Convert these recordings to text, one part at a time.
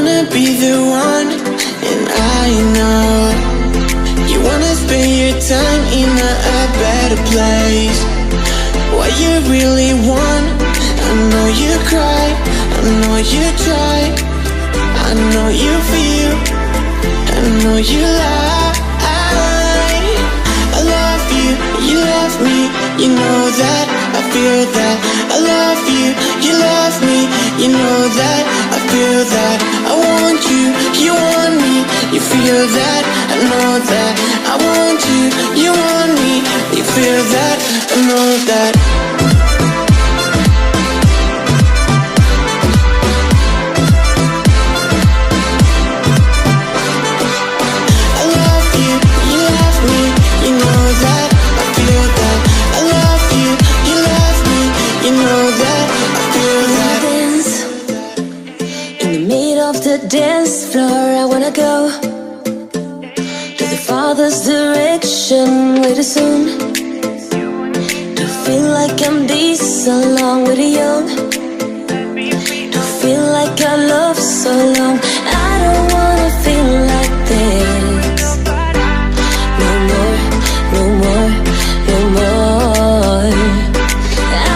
wanna be the one, and I know you wanna spend your time in a better place. What you really want, I know you cry, I know you try, I know you feel, I know you lie. I love you, you love me, you know that, I feel that. I love you, you love me, you know that, I feel that. I want you, you want me, you feel that, I know that. I want you, you want me, you feel that, I know that. Dance floor, I wanna go to the father's direction way too soon. To feel like I'm this along with the young. To feel like I love so long. I don't wanna feel like this. No more, no more, no more.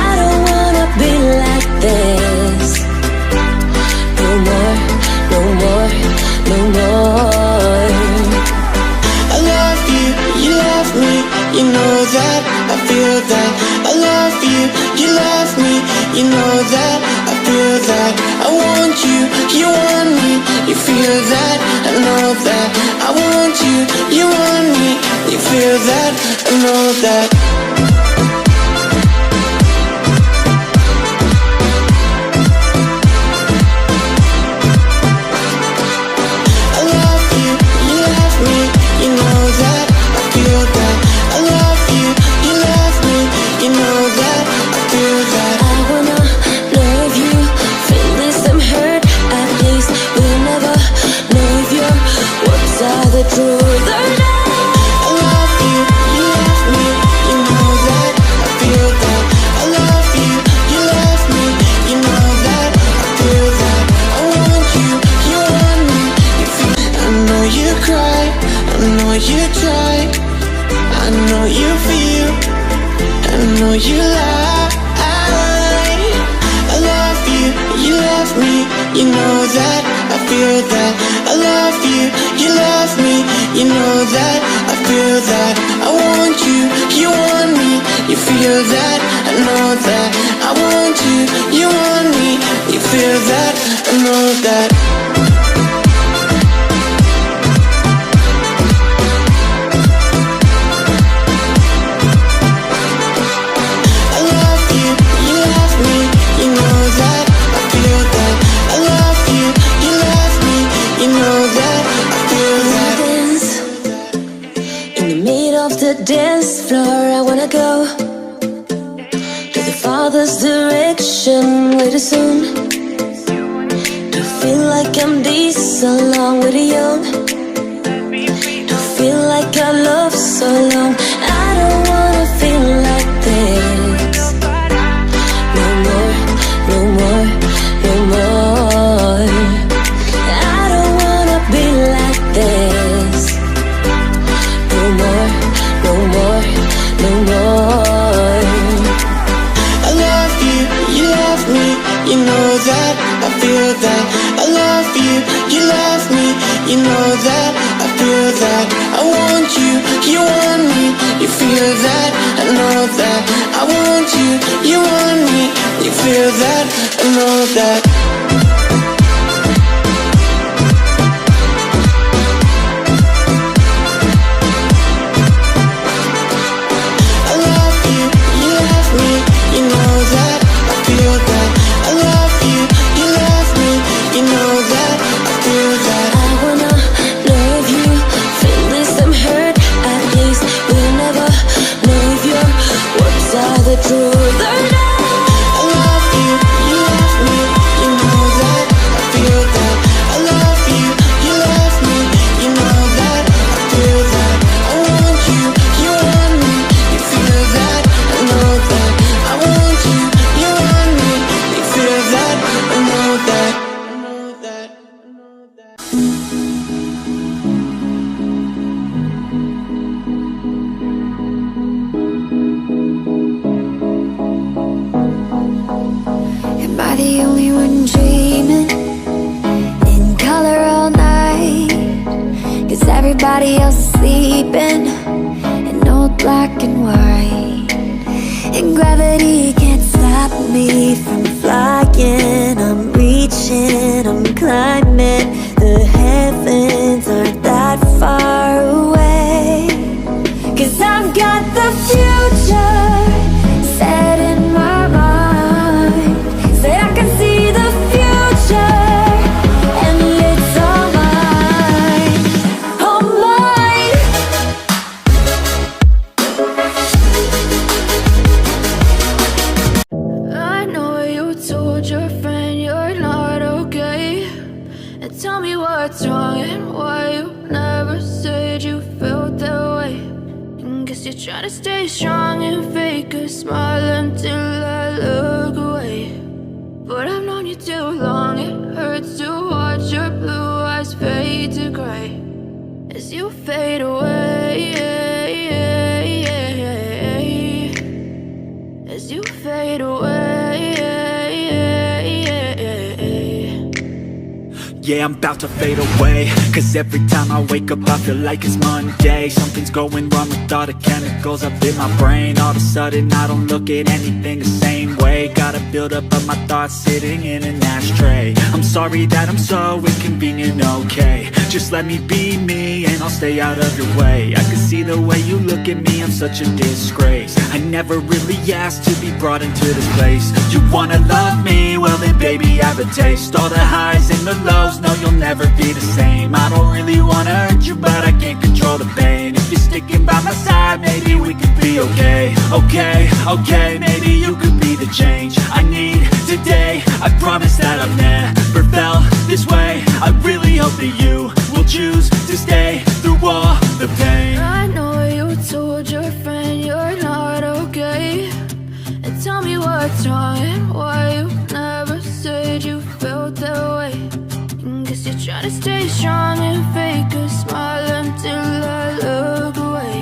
I don't wanna be like this. No more, no more, no more. I love you, you love me, you know that, I feel that. I love you, you love me, you know that, I feel that. I want you, you want me, you feel that, I know that. I want you, you want me, you feel that, I know that. You try, I know you feel, I know you lie. I love you, you love me, you know that, I feel that. I love you, you love me, you know that, I feel that. I want you, you want me, you feel that, I know that. I want you, you want me, you feel that, I know that. Dance floor, I wanna go to the father's direction way too soon. To feel like I'm this along with the young. To feel like I love so long. I don't wanna feel like this. No more, no more, no more. I don't wanna be like this. No more, no more, no more. I love you, you love me, you know that, I feel that. I love you, you love me, you know that, I feel that. I want you, you want me, you feel that, I know that. I want you, you want me, you feel that, I know that. The truth or not. I love you, you love me, climbing. The heavens aren't that far away. 'Cause I've got the future set in my mind. Say I can see the future, and it's all mine, all mine. I know you told your friend you're not okay, and tell me what's wrong and why you never said you felt that way. Guess you're trying to stay strong and fake a smile until I look away. But I've known you too long, it hurts to watch your blue eyes fade to gray as you fade away, as you fade away. Yeah, I'm about to fade away, 'cause every time I wake up I feel like it's Monday. Something's going wrong with all the chemicals up in my brain. All of a sudden I don't look at anything the same way. Gotta build up of my thoughts sitting in an ashtray. I'm sorry that I'm so inconvenient, okay. Just let me be me and I'll stay out of your way. I can see the way you look at me, I'm such a disgrace. I never really asked to be brought into this place. You wanna love me? Well then baby I have a taste. All the highs and the lows, no you'll never be the same. I don't really wanna hurt you but I can't control the pain. If you're sticking by my side maybe we could be okay. Okay, maybe you could be the change I need today. I promise that I've never felt this way. I really hope that you will choose to stay through all the pain. I know you told your friend you're not okay, and tell me what's wrong and why you never said you felt that way. Guess you're trying to stay strong and fake a smile until I look away.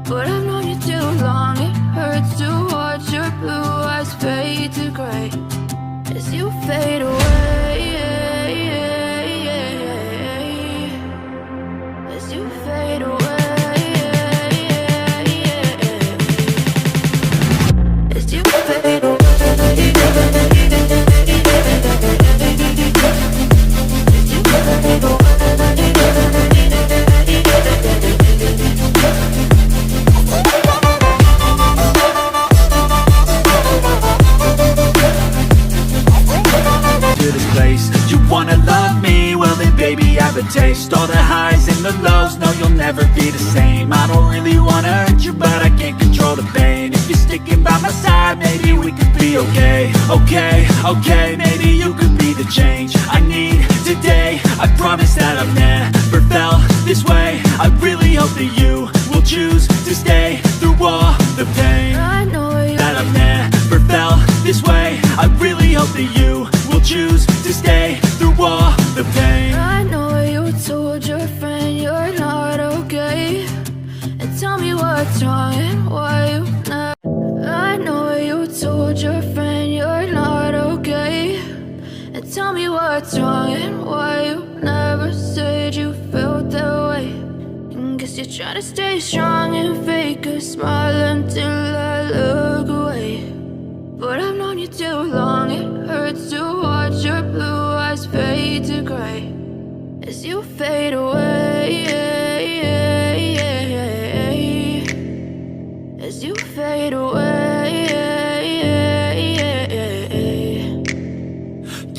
But I've known you too long, it hurts to watch your blue eyes fade to gray as you fade away, as you fade away, as you fade away. To this place, you wanna love me? Well then baby I have a taste. All the highs and the lows, no you'll never be the same. I don't really wanna hurt you but I can't control the pain. If you're sticking by my side maybe we could be okay. Okay, maybe you could be the change I need today. I promise that I've never felt this way. I really hope that you will choose to stay through all the pain. I know you That I've never felt this way. I really hope that you will choose to stay through all the pain. I know you told your friend you're not okay, and tell me what's wrong and why you never. I know you told your friend you're not okay, and tell me what's wrong and why you never said you felt that way. Guess you're trying to stay strong and fake a smile until I look away. But I've known you too long, it hurts to watch your blue eyes fade to gray as you fade away, as you fade away.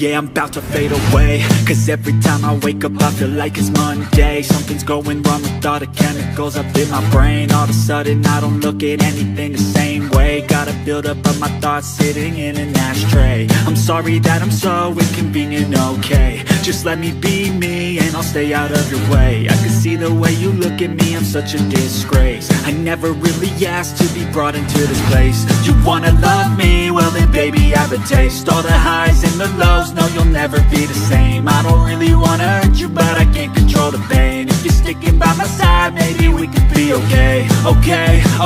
Yeah, I'm about to fade away, 'cause every time I wake up I feel like it's Monday. Something's going wrong with all the chemicals up in my brain. All of a sudden I don't look at anything the same way. Gotta build up of my thoughts sitting in an ashtray. I'm sorry that I'm so inconvenient, okay. Just let me be me and I'll stay out of your way. I can see the way you look at me, I'm such a disgrace. I never really asked to be brought into this place. You wanna love me? Well then baby I have a taste. All the highs and the lows, no you'll never be the same. I don't really wanna hurt you but I can't control the pain. If you're sticking by my side maybe we could be okay.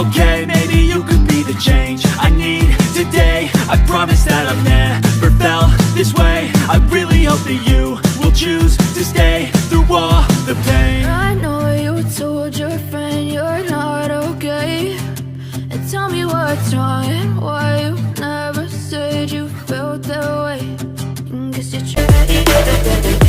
Okay, maybe you could be the change I need today. I promise that I've never felt this way. I really hope that you will choose to stay through all the pain. I know you told your friend you're not okay, and tell me what's wrong and why you never said you felt that way. Guess you're trying.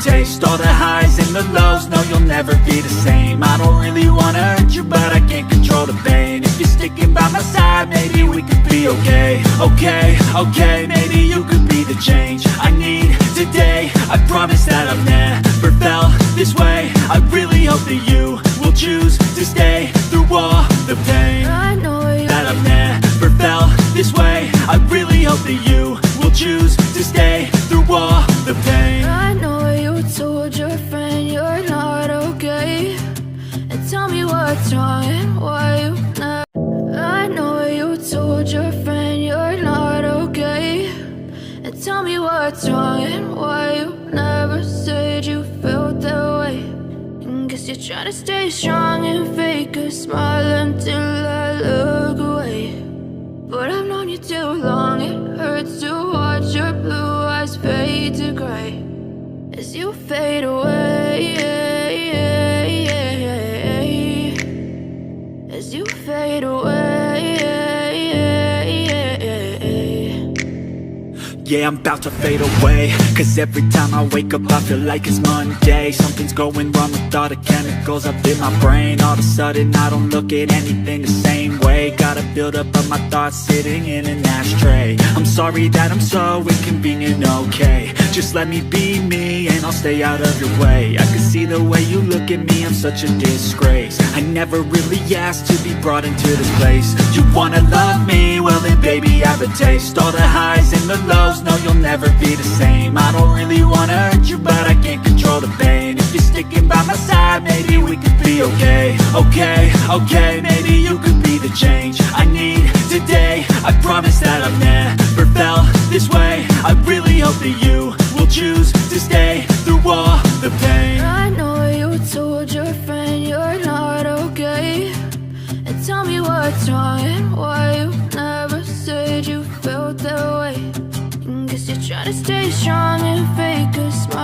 taste. All the highs and the lows, no, you'll never be the same. I don't really wanna hurt you, but I can't control the pain. If you're sticking by my side, maybe we could be okay. Okay, okay, maybe you could be the change I need today. I promise that I've never felt this way. I really hope that you will choose to stay through all the pain. I know that I've never felt this way. I really hope that you will choose to stay through all the pain. I know you told your friend you're not okay, and tell me what's wrong and why you never. I know you told your friend you're not okay, and tell me what's wrong and why you never said you felt that way. And guess you're trying to stay strong and fake a smile until I look away. But I've known you too long, it hurts to watch your blue eyes fade to gray as you fade away, as you fade away. Yeah, I'm about to fade away, cause every time I wake up I feel like it's Monday. Something's going wrong with all the chemicals up in my brain. All of a sudden I don't look at anything the same way. Gotta build up of my thoughts sitting in an ashtray. I'm sorry that I'm so inconvenient, okay. Just let me be me and I'll stay out of your way. I can see the way you look at me, I'm such a disgrace. I never really asked to be brought into this place. You wanna love me? Well then baby have a taste. All the highs and the lows, no, you'll never be the same. I don't really wanna hurt you, but I can't control the pain. If you're sticking by my side, maybe we could be okay. Okay, okay, maybe you could be the change I need today. I promise that I've never felt this way. I really hope that you will choose to stay through all the pain. I know you told your friend you're not okay, and tell me what's wrong and why you never said you felt that way. Guess you're trying to stay strong and fake a smile